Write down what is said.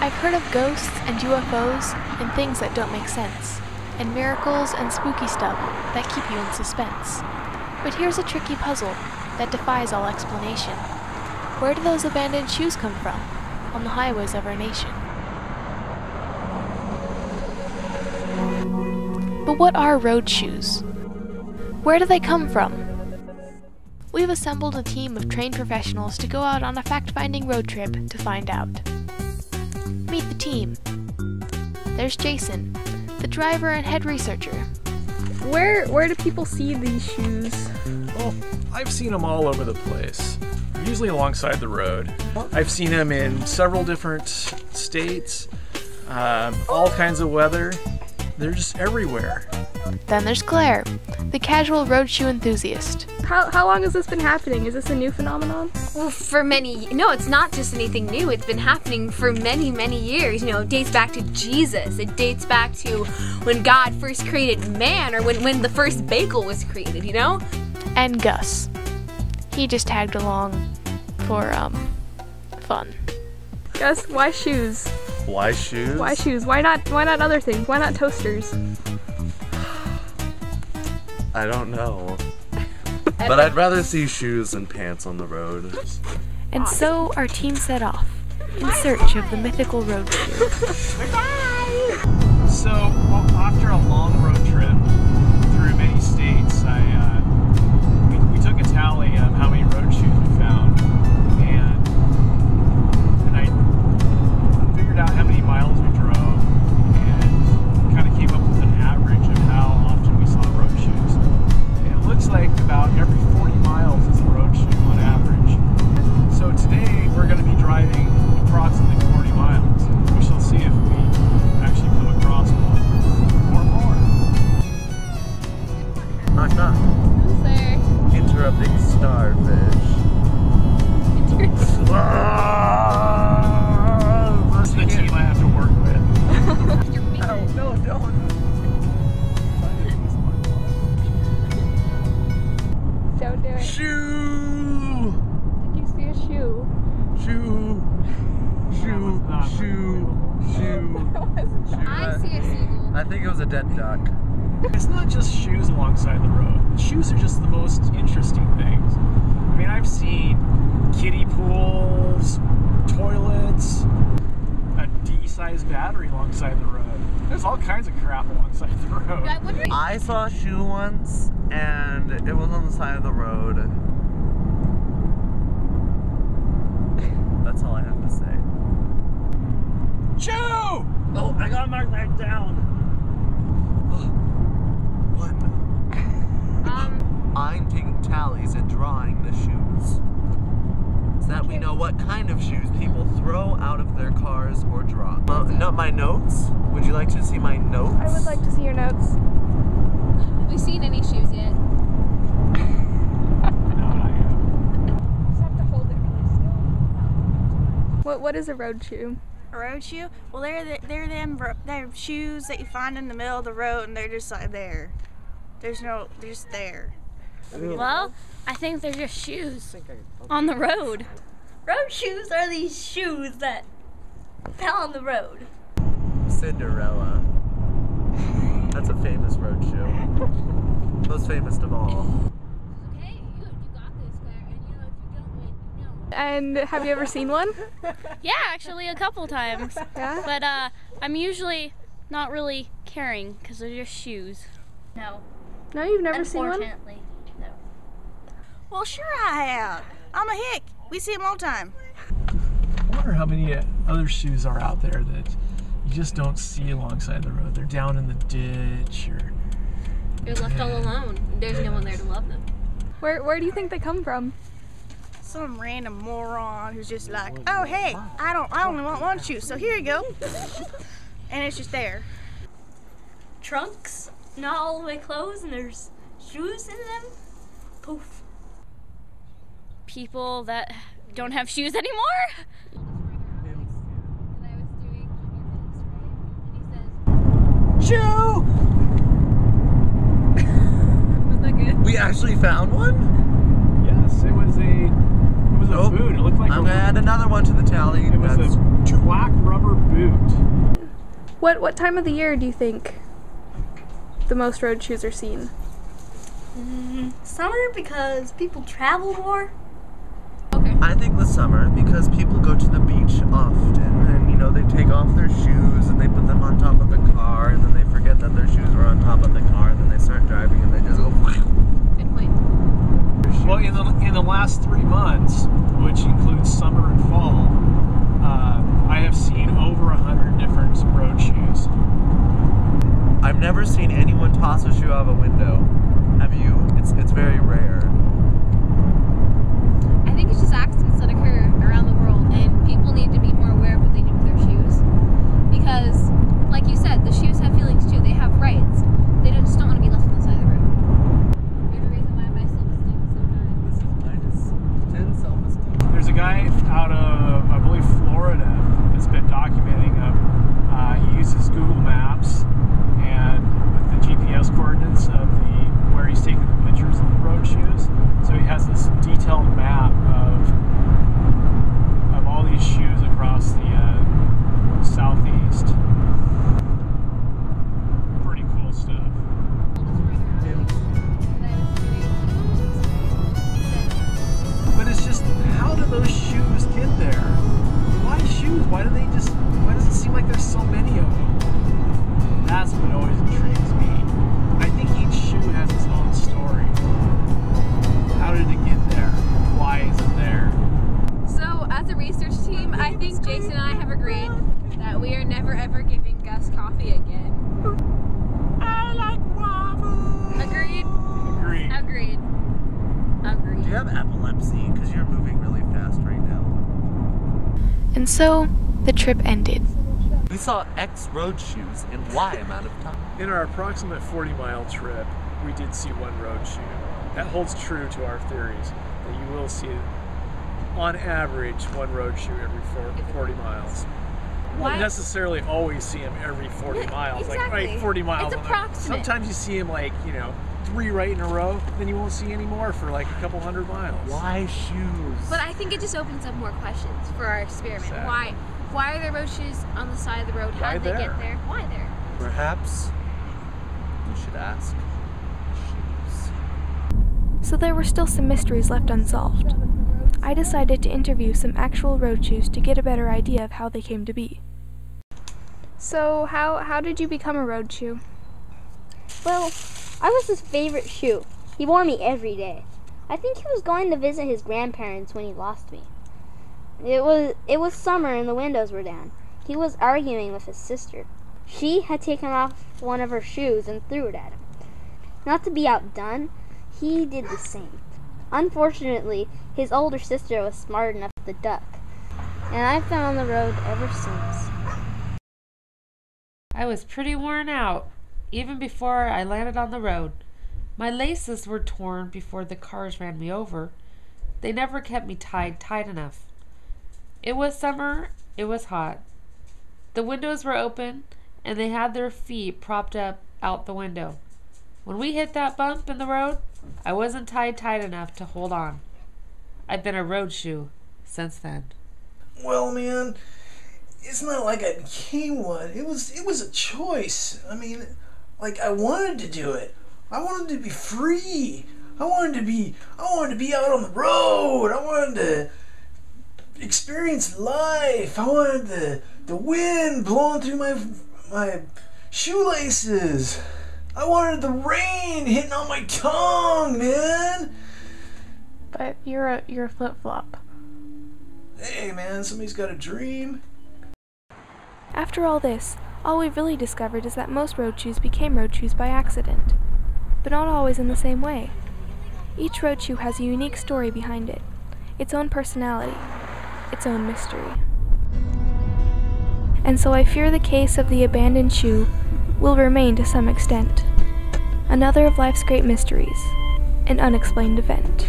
I've heard of ghosts and UFOs and things that don't make sense, and miracles and spooky stuff that keep you in suspense. But here's a tricky puzzle that defies all explanation. Where do those abandoned shoes come from on the highways of our nation? But what are road shoes? Where do they come from? We've assembled a team of trained professionals to go out on a fact-finding road trip to find out. Meet the team. There's Jason, the driver and head researcher. Where do people see these shoes? Well, I've seen them all over the place, usually alongside the road. I've seen them in several different states, all kinds of weather. They're just everywhere. Then there's Claire, the casual road shoe enthusiast. How long has this been happening? Is this a new phenomenon? Well, no, it's not just anything new. It's been happening for many, many years. You know, it dates back to Jesus. It dates back to when God first created man, or when the first bagel was created, you know? And Gus. He just tagged along for, fun. Gus, why shoes? Why shoes? Why shoes? Why not other things? Why not toasters? I don't know. But I'd rather see shoes than pants on the road. And so our team set off in search of the mythical road shoe. So, after a long road trip through many states, we took a tally of how many road shoes we found, and I figured out how many miles we drove, and kind of came up with an average of how often we saw road shoes. And it looks like about every 40 miles is a road shoe on average. So today we're going to be driving approximately 40 miles. We shall see if we actually come across one or more. Knock knock. Who's there? Interrupting starfish. This is the team I have to work with. Oh, no, don't. Don't do it. Shoe! Did you see a shoe? Shoe! Shoe! Shoe! I see a seagull. I think it was a dead duck. It's not just shoes alongside the road. Shoes are just the most interesting things. I mean, I've seen kiddie pools, toilets, a D-sized battery alongside the road. There's all kinds of crap alongside the road. I saw a shoe once, and it was on the side of the road. That's all I have to say. Shoe! Oh, I gotta mark that down. One. I'm taking tallies and drawing the shoes, so that we know what kind of shoes people throw out of their cars or drop. Not my notes. Would you like to see my notes? I would like to see your notes. Have we seen any shoes yet? No, not yet. Just have to hold it really still. What is a road shoe? A road shoe? Well, they're shoes that you find in the middle of the road, and they're just like there. They're just there. Well, I think they're just shoes on the road. Road shoes are these shoes that fell on the road. Cinderella. That's a famous road shoe. Most famous of all. Okay, you got this, Claire, and you know if you don't win, you know. And have you ever seen one? Yeah, actually a couple times. Yeah? But I'm usually not really caring because they're just shoes. No. No, you've never seen one? Unfortunately, no. Well, sure I have. I'm a hick. We see them all the time. I wonder how many other shoes are out there that you just don't see alongside the road. They're down in the ditch, or They're left all alone. There's no one there to love them. Where do you think they come from? Some random moron who's just like, oh hey, I only want one shoe, so here you go. And it's just there. Trunks, not all the way closed, and there's shoes in them. Poof. People that don't have shoes anymore? shoe. Was that good? We actually found one? Yes, it was a boot. It looked like I'm gonna add another one to the tally. It was a black rubber boot. What time of the year do you think the most road shoes are seen? Summer, because people travel more. Okay. I think the summer, because people go to the beach often, and you know, they take off their shoes and they put them on top of the car, and then they forget that their shoes are on top of the car, and then they start driving and they just go. Good point. Well, in the last 3 months, which includes summer and fall, I have seen over 100 different road shoes. I've never seen anyone toss a shoe out of a window. Have you? It's very rare. I think it's just accidents that occur around the world, and people need to be more aware of what they do with their shoes. Because, like you said, the shoes have feelings too. They have rights. They just don't want to be left on the side of the road. You're the reason why my self-esteem is so high. This is minus 10 self-esteem. There's a guy out of, I believe, Florida that's been documenting them. He uses Google Maps and with the GPS coordinates of where he's taking the pictures of the road shoes. So he has this detailed map of all these shoes across the southeast. Pretty cool stuff. But it's just, how do those shoes get there? Why shoes? Why does it seem like there's so many of them? That's what always intrigues me. I think each shoe has its own story. How did it get there? Why is it there? So, as a research team, I think Jason and I have agreed that we are never ever giving Gus coffee again. I like waffles. Agreed? Agreed. Agreed. Do Agreed. you have epilepsy? Because you're moving really fast right now. And so, the trip ended. We saw X road shoes in Y amount of time. In our approximate 40-mile trip, we did see one road shoe. That holds true to our theories, that you will see, on average, one road shoe every 40 miles. You Why? won't necessarily always see them every 40 Yeah, miles. Like, exactly. right, 40 miles. It's on the- approximate. Sometimes you see them like, 3 right in a row, then you won't see any more for like a couple hundred miles. Why shoes? But I think it just opens up more questions for our experiment. Exactly. Why are there road shoes on the side of the road? How Why did they there? get there? Why there? Perhaps you should ask shoes. So there were still some mysteries left unsolved. I decided to interview some actual road shoes to get a better idea of how they came to be. So how did you become a road shoe? Well, I was his favorite shoe. He wore me every day. I think he was going to visit his grandparents when he lost me. It was summer and the windows were down. He was arguing with his sister. She had taken off one of her shoes and threw it at him. Not to be outdone, he did the same. Unfortunately, his older sister was smart enough to duck, and I've been on the road ever since. I was pretty worn out, even before I landed on the road. My laces were torn before the cars ran me over. They never kept me tied tight enough. It was summer, it was hot. The windows were open, and they had their feet propped up out the window. When we hit that bump in the road, I wasn't tied tight enough to hold on. I've been a road shoe since then. Well, man, it's not like I became one. It was a choice. I mean, like, I wanted to do it. I wanted to be free. I wanted to be out on the road. I wanted to experience life. I wanted the wind blowing through my shoelaces. I wanted the rain hitting on my tongue, man. But you're a flip-flop. Hey, man, somebody's got a dream. After all this, all we've really discovered is that most road shoes became road shoes by accident. But not always in the same way. Each road shoe has a unique story behind it, its own personality, its own mystery. And so I fear the case of the abandoned shoe will remain to some extent. Another of life's great mysteries, an unexplained event.